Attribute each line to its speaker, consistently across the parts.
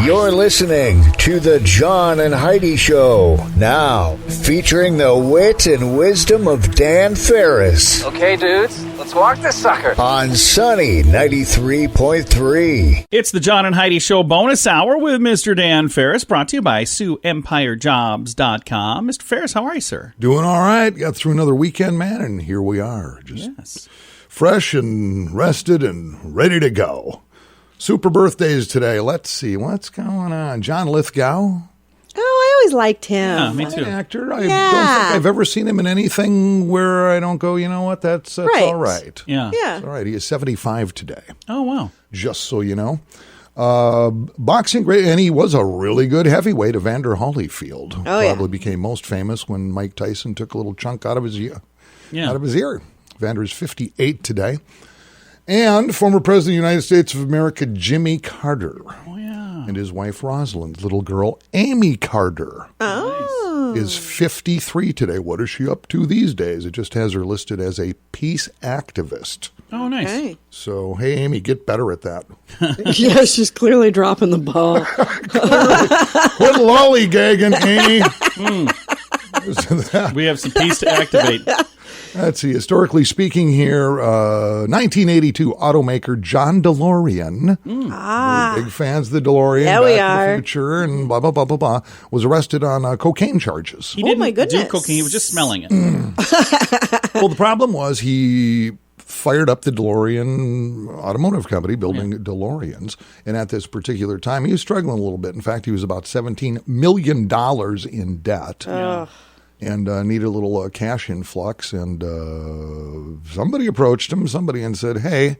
Speaker 1: You're listening to the John and Heidi Show. Now, featuring the wit and wisdom of Dan Farris.
Speaker 2: Okay, dudes, let's walk this sucker.
Speaker 1: On Sunny 93.3.
Speaker 3: It's the John and Heidi Show bonus hour with Mr. Dan Farris, brought to you by SiouxEmpireJobs.com. Mr. Farris, how are you, sir?
Speaker 4: Doing all right. Got through another weekend, man, and here we are. Just fresh and rested and ready to go. Super birthdays today. Let's see. What's going on? John Lithgow.
Speaker 5: Oh, I always liked him.
Speaker 3: Yeah, me too.
Speaker 4: Actor. I don't think I've ever seen him in anything where I don't go, you know what, that's
Speaker 5: Right.
Speaker 4: all right.
Speaker 3: Yeah.
Speaker 5: Yeah.
Speaker 4: All right. He is 75 today,
Speaker 3: Oh, wow.
Speaker 4: just so you know. Boxing great, and he was a really good heavyweight, Evander Holyfield.
Speaker 5: Oh, yeah.
Speaker 4: Probably became most famous when Mike Tyson took a little chunk out of his ear.
Speaker 3: Yeah.
Speaker 4: Evander is 58 today. And former President of the United States of America, Jimmy Carter.
Speaker 3: Oh, yeah.
Speaker 4: And his wife, Rosalind's little girl, Amy Carter, is 53 today. What is she up to these days? It just has her listed as a peace activist.
Speaker 3: Oh, nice.
Speaker 5: Okay.
Speaker 4: So, hey, Amy, get better at that.
Speaker 5: Yeah, she's clearly dropping the ball.
Speaker 4: Quit lollygagging, Amy.
Speaker 3: We have some peace to activate.
Speaker 4: Let's see. Historically speaking here, 1982 automaker John DeLorean. We're big fans of the DeLorean.
Speaker 5: Yeah,
Speaker 4: Back
Speaker 5: we
Speaker 4: to
Speaker 5: are.
Speaker 4: the Future and blah, blah, blah, blah, blah. Was arrested on cocaine charges.
Speaker 3: He
Speaker 5: Oh,
Speaker 3: didn't
Speaker 5: my goodness.
Speaker 3: do cocaine. He was just smelling it.
Speaker 4: Well, the problem was he fired up the DeLorean automotive company building DeLoreans. And at this particular time, he was struggling a little bit. In fact, he was about $17 million in debt. And needed a little cash influx. And somebody approached him, and said, hey,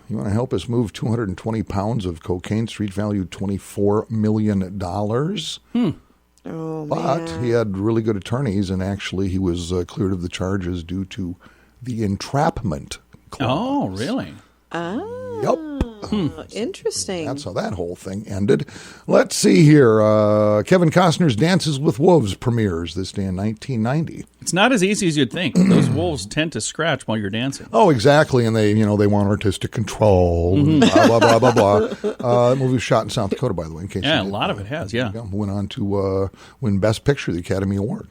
Speaker 4: you want to help us move 220 pounds of cocaine, street value $24 million?
Speaker 5: Oh,
Speaker 4: But
Speaker 5: man.
Speaker 4: he had really good attorneys, and actually he was cleared of the charges due to the entrapment clause.
Speaker 3: Oh, really?
Speaker 4: Yep.
Speaker 5: Interesting.
Speaker 4: That's how that whole thing ended. Let's see here. Kevin Costner's Dances with Wolves premieres this day in 1990.
Speaker 3: It's not as easy as you'd think. Those wolves tend to scratch while you're dancing.
Speaker 4: Oh, exactly. And they want artistic control. Blah, blah, blah, blah, blah. The movie was shot in South Dakota, by the way, in case
Speaker 3: Yeah, a
Speaker 4: you didn't
Speaker 3: lot
Speaker 4: know.
Speaker 3: of it has, yeah.
Speaker 4: Went on to win Best Picture, the Academy Award.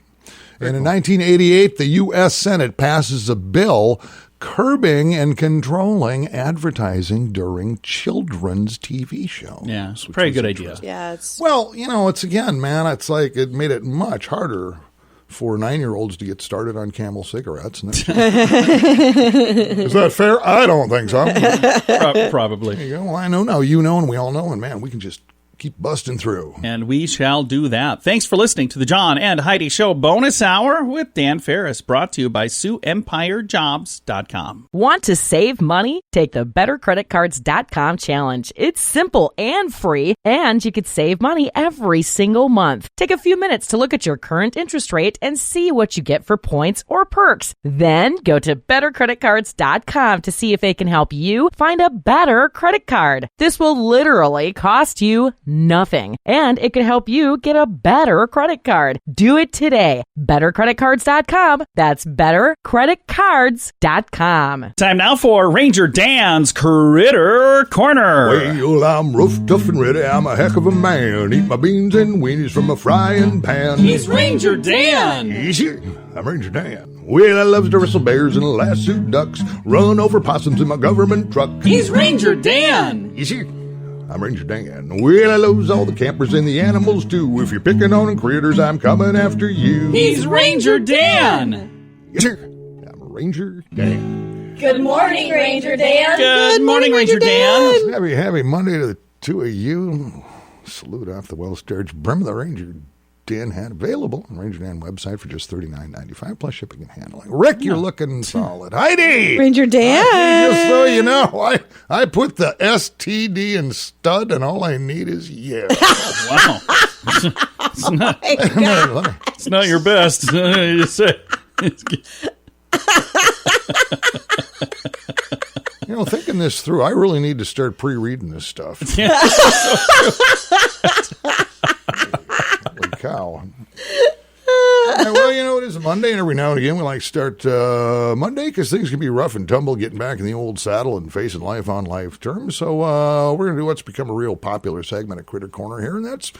Speaker 4: And in 1988, the U.S. Senate passes a bill curbing and controlling advertising during children's TV shows.
Speaker 3: Yeah, it's a pretty good idea.
Speaker 5: Yeah, it's
Speaker 4: Well, it's again, man, it's like it made it much harder for 9-year-olds to get started on Camel cigarettes. Is that fair? I don't think so.
Speaker 3: Probably.
Speaker 4: There you go. Well, I know now, you know, and we all know, and man, we can just keep busting through.
Speaker 3: And we shall do that. Thanks for listening to the John and Heidi Show bonus hour with Dan Farris, brought to you by SiouxEmpireJobs.com.
Speaker 6: Want to save money? Take the BetterCreditCards.com challenge. It's simple and free, and you could save money every single month. Take a few minutes to look at your current interest rate and see what you get for points or perks. Then go to BetterCreditCards.com to see if they can help you find a better credit card. This will literally cost you nothing, and it could help you get a better credit card. Do it today. BetterCreditCards.com. That's BetterCreditCards.com.
Speaker 3: Time now for Ranger Dan's Critter Corner.
Speaker 4: Well, I'm rough, tough, and ready. I'm a heck of a man. Eat my beans and weenies from a frying pan.
Speaker 3: He's Ranger Dan.
Speaker 4: Easy. I'm Ranger Dan. Well, I loves to wrestle bears and lasso ducks. Run over possums in my government truck.
Speaker 3: He's Ranger Dan.
Speaker 4: Easy. I'm Ranger Dan. Well, I loves all the campers and the animals too. If you're picking on critters, I'm coming after you.
Speaker 3: He's Ranger Dan.
Speaker 4: Yes, sir. I'm Ranger Dan.
Speaker 7: Good morning, Ranger Dan.
Speaker 3: Good morning, Ranger Dan.
Speaker 4: Happy Monday to the two of you. Salute off the well-starched brim of the Ranger Dan hat, available on Ranger Dan website for just $39.95 plus shipping and handling. Rick, you're looking solid. Heidi!
Speaker 5: Ranger Dan.
Speaker 4: Just so you know, I put the STD in stud, and all I need is you.
Speaker 3: Wow. It's not your best. You say.
Speaker 4: Thinking this through, I really need to start pre-reading this stuff. Holy cow. Well, it is a Monday, and every now and again we like to start Monday because things can be rough and tumble getting back in the old saddle and facing life on life terms. So we're going to do what's become a real popular segment at Critter Corner here, and that's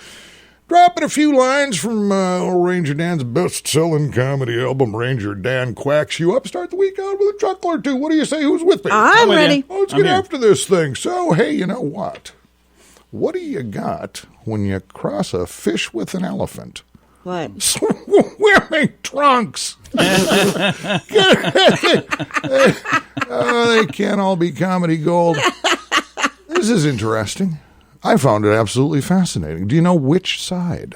Speaker 4: dropping a few lines from old Ranger Dan's best-selling comedy album, Ranger Dan Quacks You Up. Start the week out with a chuckle or two. What do you say? Who's with me?
Speaker 5: I'm ready.
Speaker 4: Oh, let's get after this thing. So, hey, you know what? What do you got when you cross a fish with an elephant?
Speaker 5: What?
Speaker 4: Wearing trunks. They can't all be comedy gold. This is interesting. I found it absolutely fascinating. Do you know which side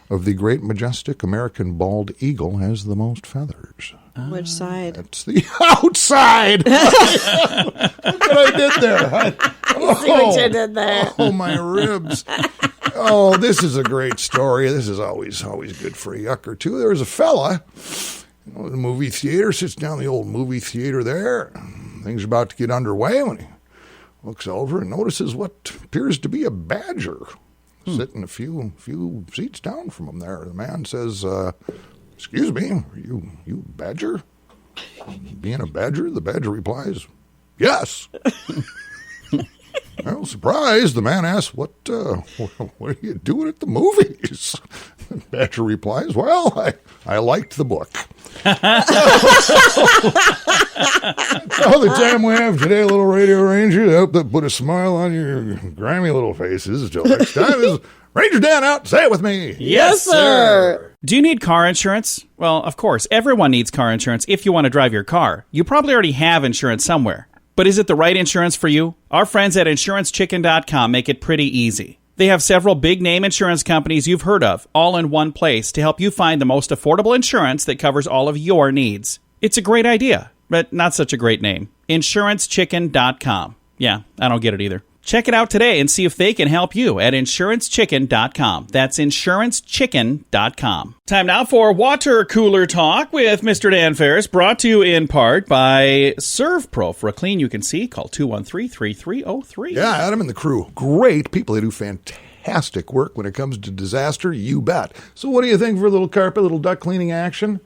Speaker 4: of the great, majestic American bald eagle has the most feathers?
Speaker 5: Which side?
Speaker 4: It's the outside. Look what I did there.
Speaker 5: See what you did there.
Speaker 4: Oh, my ribs. Oh, this is a great story. This is always good for a yuck or two. There was a fella in the movie theater, sits down in the old movie theater there. Things are about to get underway when he looks over and notices what appears to be a badger sitting a few seats down from him there. The man says, excuse me, are you a badger? Being a badger? The badger replies, yes. Well, surprised, the man asks, what are you doing at the movies? The badger replies, well, I liked the book. That's all the time we have today, little Radio Ranger. I hope that put a smile on your grimy little faces. Until next time, this is Ranger Dan out. Say it with me.
Speaker 3: Yes, sir. Do you need car insurance? Well, of course, everyone needs car insurance if you want to drive your car. You probably already have insurance somewhere. But is it the right insurance for you? Our friends at InsuranceChicken.com make it pretty easy. They have several big-name insurance companies you've heard of, all in one place to help you find the most affordable insurance that covers all of your needs. It's a great idea, but not such a great name. InsuranceChicken.com. Yeah, I don't get it either. Check it out today and see if they can help you at InsuranceChicken.com. That's InsuranceChicken.com. Time now for Water Cooler Talk with Mr. Dan Farris, brought to you in part by ServPro. For a clean you can see, call 213-3303.
Speaker 4: Yeah, Adam and the crew, great people. They do fantastic work when it comes to disaster, you bet. So what do you think for a little carpet, little duct cleaning action?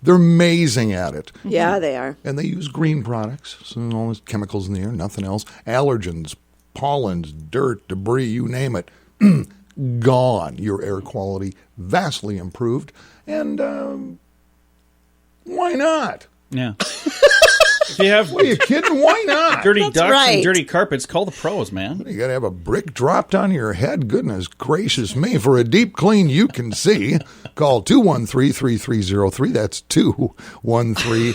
Speaker 4: They're amazing at it.
Speaker 5: Yeah, they are.
Speaker 4: And they use green products, so all these chemicals in the air, nothing else. Allergens, pollens, dirt, debris, you name it, gone. Your air quality vastly improved. And why not?
Speaker 3: Yeah. If you have
Speaker 4: What, are you kidding? Why not?
Speaker 3: dirty
Speaker 5: That's
Speaker 3: ducts
Speaker 5: right.
Speaker 3: and dirty carpets, call the pros, man.
Speaker 4: You got to have a brick dropped on your head. Goodness gracious me. For a deep clean you can see, call 213-3303. That's 213.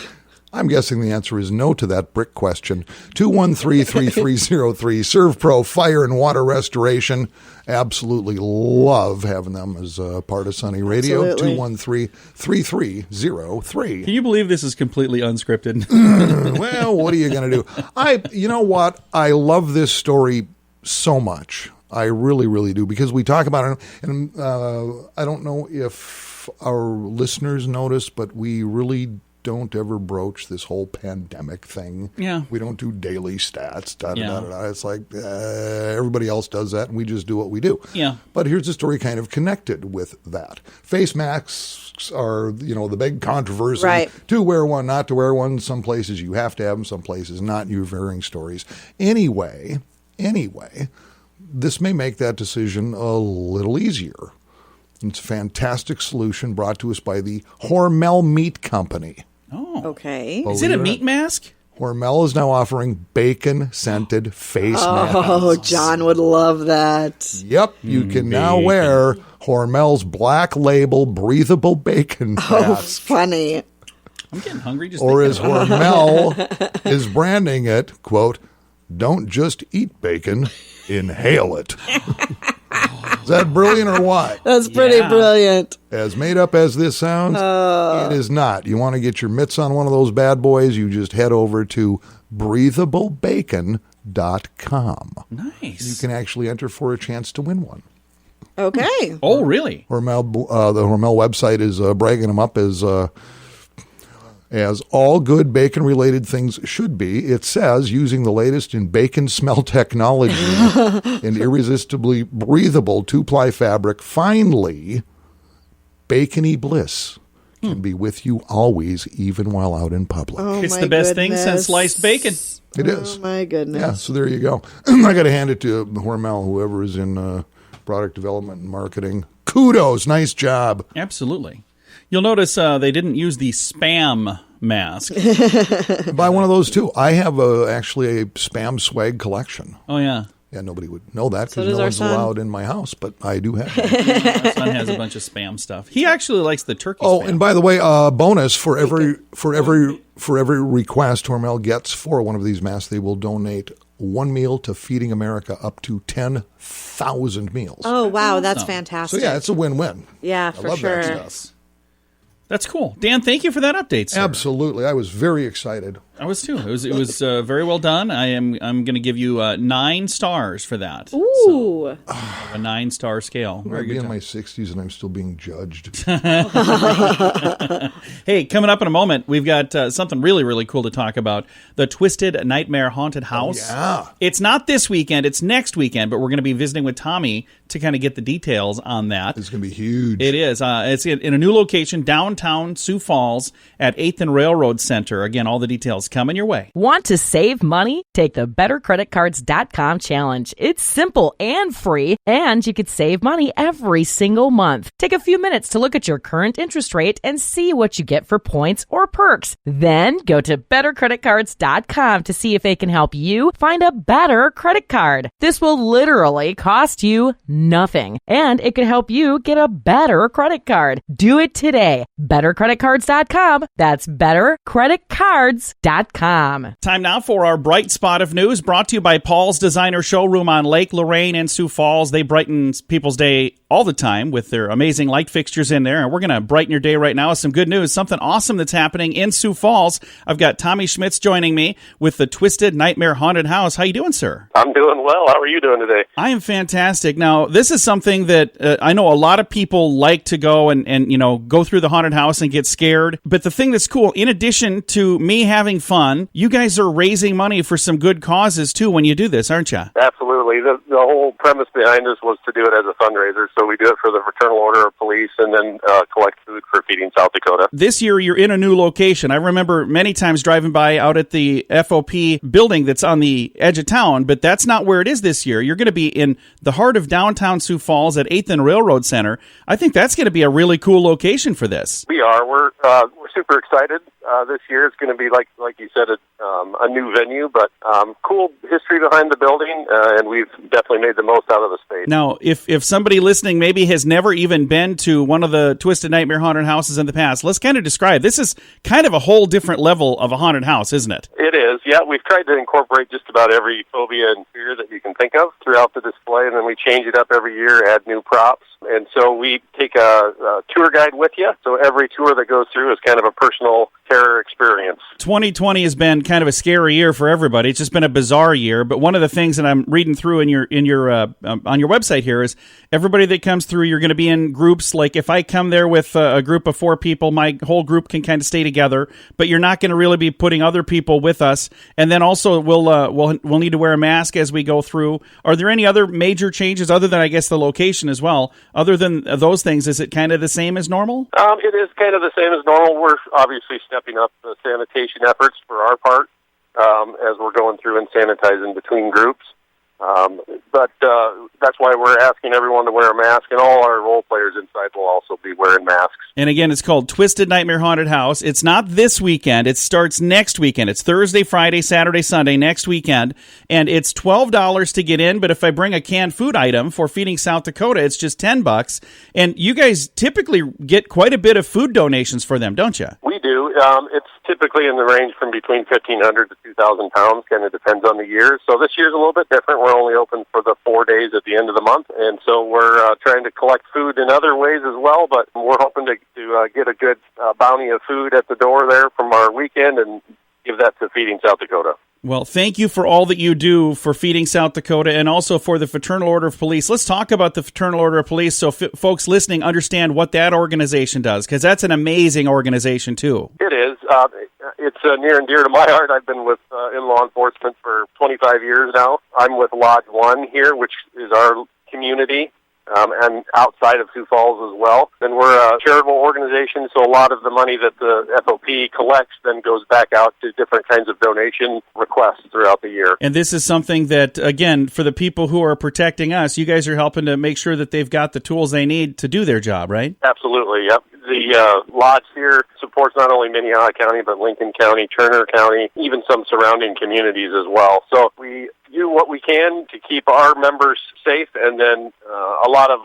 Speaker 4: I'm guessing the answer is no to that brick question. 213-3303. ServPro Fire and Water Restoration. Absolutely love having them as part of Sunny Radio.
Speaker 5: Absolutely.
Speaker 4: 213-3303.
Speaker 3: Can you believe this is completely unscripted?
Speaker 4: Well, what are you going to do? You know what? I love this story so much. I really, really do, because we talk about it, and I don't know if our listeners notice, but we really don't ever broach this whole pandemic thing.
Speaker 3: Yeah.
Speaker 4: We don't do daily stats.
Speaker 3: Yeah.
Speaker 4: It's like everybody else does that, and we just do what we do.
Speaker 3: Yeah.
Speaker 4: But here's a story kind of connected with that. Face masks are, the big controversy.
Speaker 5: Right.
Speaker 4: To wear one, not to wear one. Some places you have to have them, some places not. You're varying stories. Anyway, this may make that decision a little easier. It's a fantastic solution brought to us by the Hormel Meat Company.
Speaker 3: Oh.
Speaker 5: Okay.
Speaker 3: Is it a meat mask?
Speaker 4: Hormel is now offering bacon-scented face masks.
Speaker 5: Oh, John would love that.
Speaker 4: Yep, you can now wear Hormel's Black Label breathable bacon
Speaker 5: Oh,
Speaker 4: mask.
Speaker 5: funny.
Speaker 3: I'm getting hungry just
Speaker 4: Or
Speaker 3: thinking
Speaker 4: as Hormel is branding it, quote, "Don't just eat bacon, inhale it." Is that brilliant or what?
Speaker 5: That's pretty
Speaker 3: Yeah.
Speaker 5: brilliant.
Speaker 4: As made up as this sounds, it is not. You want to get your mitts on one of those bad boys, you just head over to breathablebacon.com.
Speaker 3: Nice.
Speaker 4: You can actually enter for a chance to win one.
Speaker 5: Okay.
Speaker 3: Oh, really?
Speaker 4: Hormel, the Hormel website is bragging them up as all good bacon-related things should be. It says, using the latest in bacon smell technology and irresistibly breathable two-ply fabric, finally, bacony bliss can be with you always, even while out in public.
Speaker 5: Oh,
Speaker 3: It's
Speaker 5: my
Speaker 3: the best thing
Speaker 5: goodness.
Speaker 3: since sliced bacon.
Speaker 4: It is.
Speaker 5: Oh, my goodness.
Speaker 4: Yeah, so there you go. I got to hand it to Hormel, whoever is in product development and marketing. Kudos. Nice job.
Speaker 3: Absolutely. You'll notice they didn't use the spam mask.
Speaker 4: Buy one of those, too. I have actually a spam swag collection.
Speaker 3: Oh, yeah.
Speaker 4: Yeah, nobody would know that
Speaker 5: So
Speaker 4: because
Speaker 5: does
Speaker 4: no
Speaker 5: our
Speaker 4: one's
Speaker 5: son.
Speaker 4: allowed in my house, but I do have it.
Speaker 3: My son has a bunch of spam stuff. He actually likes the turkey
Speaker 4: Oh,
Speaker 3: spam.
Speaker 4: and by the way, bonus for every request Hormel gets for one of these masks, they will donate one meal to Feeding America, up to 10,000 meals.
Speaker 5: Oh, wow. That's
Speaker 3: awesome.
Speaker 4: So
Speaker 5: fantastic.
Speaker 4: yeah, it's a win-win.
Speaker 5: Yeah,
Speaker 4: I
Speaker 5: for
Speaker 4: love
Speaker 5: sure.
Speaker 4: that stuff.
Speaker 3: That's cool. Dan, thank you for that update, sir.
Speaker 4: Absolutely, I was very excited.
Speaker 3: I was too. It was very well done. I'm going to give you 9 stars for that.
Speaker 5: Ooh.
Speaker 3: A 9-star scale. Very
Speaker 4: I'd be
Speaker 3: good
Speaker 4: in
Speaker 3: job.
Speaker 4: my 60s and I'm still being judged.
Speaker 3: Hey, coming up in a moment, we've got something really, really cool to talk about. The Twisted Nightmare Haunted House.
Speaker 4: yeah.
Speaker 3: It's not this weekend. It's next weekend, but we're going to be visiting with Tommy to kind of get the details on that.
Speaker 4: It's going to be huge.
Speaker 3: It is. It's in a new location, downtown Sioux Falls at 8th and Railroad Center. Again, all the details coming your way.
Speaker 6: Want to save money? Take the bettercreditcards.com challenge. It's simple and free, and you could save money every single month. Take a few minutes to look at your current interest rate and see what you get for points or perks. Then go to bettercreditcards.com to see if they can help you find a better credit card. This will literally cost you nothing, and it could help you get a better credit card. Do it today. bettercreditcards.com. That's bettercreditcards.com.
Speaker 3: Time now for our bright spot of news, brought to you by Paul's Designer Showroom on Lake Lorraine and Sioux Falls. They brighten people's day all the time with their amazing light fixtures in there, and we're going to brighten your day right now with some good news, something awesome that's happening in Sioux Falls. I've got Tommy Schmitz joining me with the Twisted Nightmare Haunted House. How you doing, sir?
Speaker 8: I'm doing well. How are you doing today?
Speaker 3: I am fantastic. Now, this is something that I know a lot of people like to go and you know, go through the haunted house and get scared. But the thing that's cool, in addition to me having fun, you guys are raising money for some good causes, too, when you do this, aren't you?
Speaker 8: Absolutely. The whole premise behind us was to do it as a fundraiser. So we do it for the Fraternal Order of Police and then collect food for Feeding South Dakota.
Speaker 3: This year, you're in a new location. I remember many times driving by out at the FOP building that's on the edge of town, but that's not where it is this year. You're going to be in the heart of downtown Sioux Falls at 8th and Railroad Center. I think that's going to be a really cool location for this.
Speaker 8: We are. We're super excited. This year it's going to be, like you said, a new venue, but cool history behind the building, and we've definitely made the most out of the space.
Speaker 3: Now, if somebody listening maybe has never even been to one of the Twisted Nightmare Haunted Houses in the past, let's kind of describe. This is kind of a whole different level of a haunted house, isn't it?
Speaker 8: It is, yeah. We've tried to incorporate just about every phobia and fear that you can think of throughout the display, and then we change it up every year, add new props. And so we take a tour guide with you, so every tour that goes through is kind of a personal terror experience.
Speaker 3: 2020 has been kind of a scary year for everybody. It's just been a bizarre year. But one of the things that I'm reading through on your website here is everybody that comes through, you're going to be in groups. Like if I come there with a group of 4 people, my whole group can kind of stay together. But you're not going to really be putting other people with us. And then also we'll need to wear a mask as we go through. Are there any other major changes other than I guess the location as well? Other than those things, is it kind of the same as normal?
Speaker 8: It is kind of the same as normal. We're obviously stepping up the sanitation efforts for our part as we're going through and sanitizing between groups. But that's why we're asking everyone to wear a mask, and all our role players inside will also be wearing masks.
Speaker 3: And again, it's called Twisted Nightmare Haunted House. It's not this weekend. It starts next weekend. It's Thursday, Friday, Saturday, Sunday, next weekend. And it's $12 to get in, but if I bring a canned food item for Feeding South Dakota, it's just $10. And you guys typically get quite a bit of food donations for them, don't you?
Speaker 8: We do. It's typically in the range from between 1,500 to 2,000 pounds, kind of depends on the year. So this year's a little bit different. We're only open for the 4 days at the end of the month, and so we're trying to collect food in other ways as well, but we're hoping to get a good bounty of food at the door there from our weekend and give that to Feeding South Dakota.
Speaker 3: Well, thank you for all that you do for Feeding South Dakota and also for the Fraternal Order of Police. Let's talk about the Fraternal Order of Police so folks listening understand what that organization does, because that's an amazing organization, too.
Speaker 8: It is. It's near and dear to my heart. I've been in law enforcement for 25 years now. I'm with Lodge 1 here, which is our community and outside of Sioux Falls as well. And we're a charitable organization, so a lot of the money that the FOP collects then goes back out to different kinds of donation requests throughout the year.
Speaker 3: And this is something that, again, for the people who are protecting us, you guys are helping to make sure that they've got the tools they need to do their job, right?
Speaker 8: Absolutely, yep. The lodge here supports not only Minnehaha County, but Lincoln County, Turner County, even some surrounding communities as well. So we do what we can to keep our members safe, and then a lot of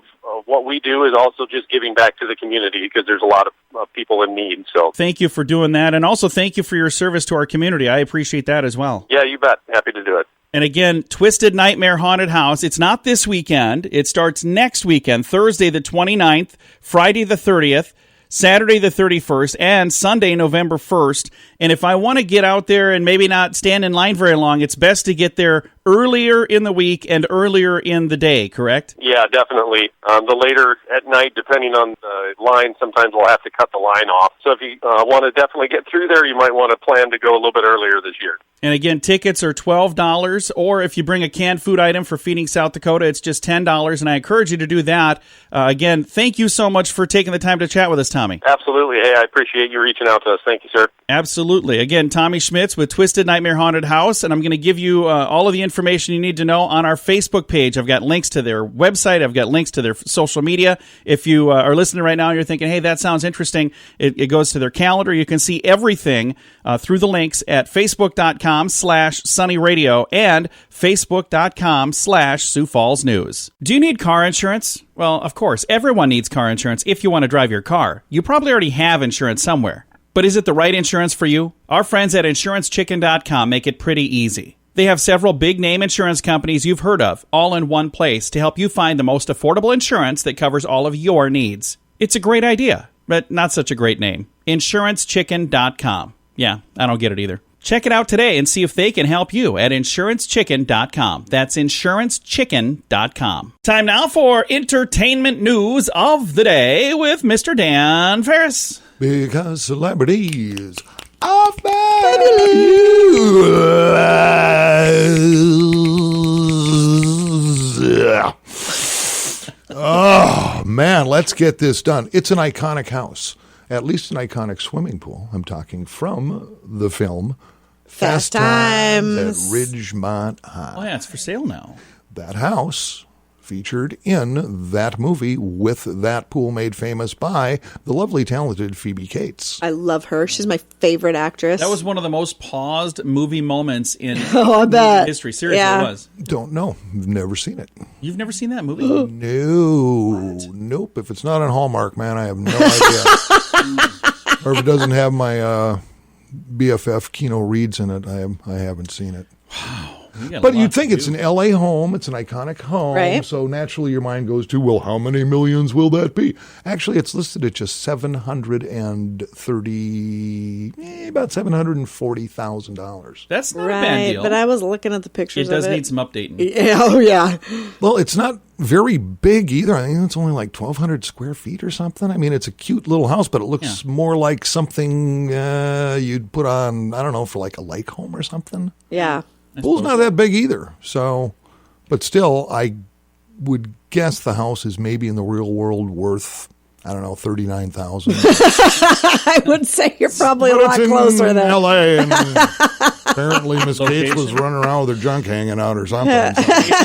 Speaker 8: what we do is also just giving back to the community because there's a lot of people in need. So
Speaker 3: thank you for doing that, and also thank you for your service to our community. I appreciate that as well.
Speaker 8: Yeah, you bet. Happy to do it.
Speaker 3: And again, Twisted Nightmare Haunted House, it's not this weekend. It starts next weekend, Thursday the 29th, Friday the 30th, Saturday the 31st, and Sunday, November 1st. And if I want to get out there and maybe not stand in line very long, it's best to get there earlier in the week and earlier in the day, correct?
Speaker 8: Yeah, definitely. The later at night, depending on the line, sometimes we'll have to cut the line off. So if you want to definitely get through there, you might want to plan to go a little bit earlier this year.
Speaker 3: And again, tickets are $12, or if you bring a canned food item for Feeding South Dakota, it's just $10, and I encourage you to do that. Again, thank you so much for taking the time to chat with us, Tommy.
Speaker 8: Absolutely. Hey, I appreciate you reaching out to us. Thank you, sir.
Speaker 3: Absolutely. Again, Tommy Schmitz with Twisted Nightmare Haunted House, and I'm going to give you all of the information you need to know on our Facebook page. I've got links to their website. I've got links to their social media. If you are listening right now and you're thinking, hey, that sounds interesting, it goes to their calendar. You can see everything through the links at facebook.com/sunnyradio and facebook.com/Sioux Falls News. Do you need car insurance? Well, of course, everyone needs car insurance if you want to drive your car. You probably already have insurance somewhere. But is it the right insurance for you? Our friends at InsuranceChicken.com make it pretty easy. They have several big-name insurance companies you've heard of, all in one place, to help you find the most affordable insurance that covers all of your needs. It's a great idea, but not such a great name. InsuranceChicken.com. Yeah, I don't get it either. Check it out today and see if they can help you at InsuranceChicken.com. That's InsuranceChicken.com. Time now for entertainment news of the day with Mr. Dan Farris.
Speaker 4: Because celebrities are fabulous. Oh, man, let's get this done. It's an iconic house. At least an iconic swimming pool. I'm talking from the film Fast Times at Ridgemont High.
Speaker 3: Oh, yeah, it's for sale now.
Speaker 4: That house featured in that movie with that pool made famous by the lovely, talented Phoebe Cates.
Speaker 5: I love her. She's my favorite actress.
Speaker 3: That was one of the most paused movie moments in
Speaker 5: I bet.
Speaker 3: history. Seriously,
Speaker 5: Yeah.
Speaker 3: it was.
Speaker 4: Don't know. Never seen it.
Speaker 3: You've never seen that movie?
Speaker 4: No. Nope. If it's not on Hallmark, man, I have no idea. Or if it doesn't have my BFF Keanu Reeves in it, I haven't seen it.
Speaker 3: Wow.
Speaker 4: But you'd think it's an L.A. home. It's an iconic home.
Speaker 5: Right.
Speaker 4: So naturally your mind goes to, well, how many millions will that be? Actually, it's listed at just about $740,000.
Speaker 3: That's not a bad
Speaker 5: right,
Speaker 3: deal.
Speaker 5: but I was looking at the pictures
Speaker 3: It does
Speaker 5: of it.
Speaker 3: need some updating.
Speaker 5: Yeah, oh, yeah.
Speaker 4: Well, it's not very big either. I think it's only like 1,200 square feet or something. I mean, it's a cute little house, but it looks more like something you'd put on, I don't know, for like a lake home or something.
Speaker 5: Yeah.
Speaker 4: Pool's not that big either. So, but still, I would guess the house is maybe in the real world worth, I don't know, $39,000.
Speaker 5: I would say you're probably
Speaker 4: But
Speaker 5: a lot
Speaker 4: it's
Speaker 5: closer
Speaker 4: in
Speaker 5: than
Speaker 4: L.A. and apparently Miss Cates was running around with her junk hanging out or something.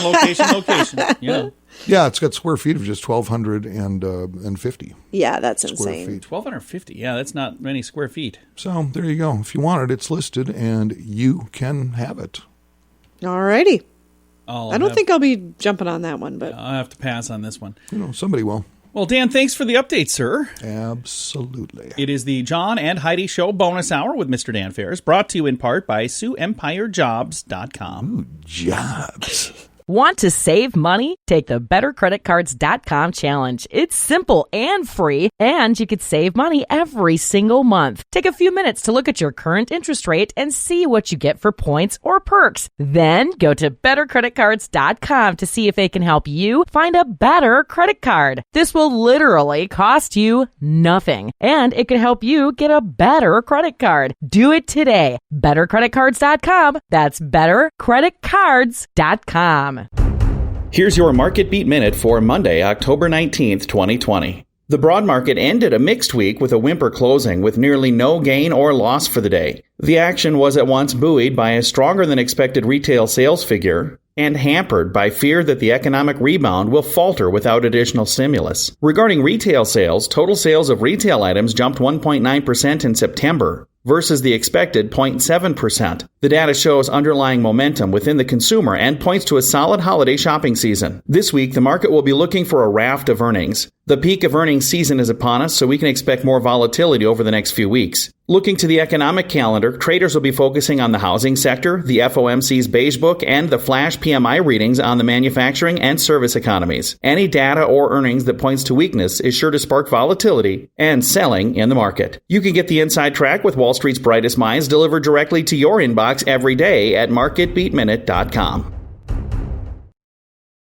Speaker 3: Location. Yeah.
Speaker 4: Yeah, it's got square feet of just 1,250.
Speaker 5: Yeah, that's
Speaker 4: square
Speaker 5: insane.
Speaker 4: feet.
Speaker 3: 1,250. Yeah, that's not many square feet.
Speaker 4: So there you go. If you want it, it's listed, and you can have it.
Speaker 5: Alrighty. I don't think I'll be jumping on that one, but
Speaker 3: I'll have to pass on this one.
Speaker 4: You know, somebody will.
Speaker 3: Well, Dan, thanks for the update, sir.
Speaker 4: Absolutely.
Speaker 3: It is the John and Heidi Show bonus hour with Mr. Dan Farris, brought to you in part by SiouxEmpireJobs.com.
Speaker 4: Ooh, jobs.
Speaker 6: Want to save money? Take the BetterCreditCards.com challenge. It's simple and free, and you could save money every single month. Take a few minutes to look at your current interest rate and see what you get for points or perks. Then go to BetterCreditCards.com to see if they can help you find a better credit card. This will literally cost you nothing, and it could help you get a better credit card. Do it today. BetterCreditCards.com. That's BetterCreditCards.com.
Speaker 3: Here's your Market Beat Minute for Monday, October 19th, 2020. The broad market ended a mixed week with a whimper closing with nearly no gain or loss for the day. The action was at once buoyed by a stronger than expected retail sales figure and hampered by fear that the economic rebound will falter without additional stimulus. Regarding retail sales, total sales of retail items jumped 1.9% in September versus the expected 0.7%. The data shows underlying momentum within the consumer and points to a solid holiday shopping season. This week, the market will be looking for a raft of earnings. The peak of earnings season is upon us, so we can expect more volatility over the next few weeks. Looking to the economic calendar, traders will be focusing on the housing sector, the FOMC's Beige Book, and the flash PMI readings on the manufacturing and service economies. Any data or earnings that points to weakness is sure to spark volatility and selling in the market. You can get the inside track with Wall Street's brightest minds delivered directly to your inbox every day at marketbeatminute.com.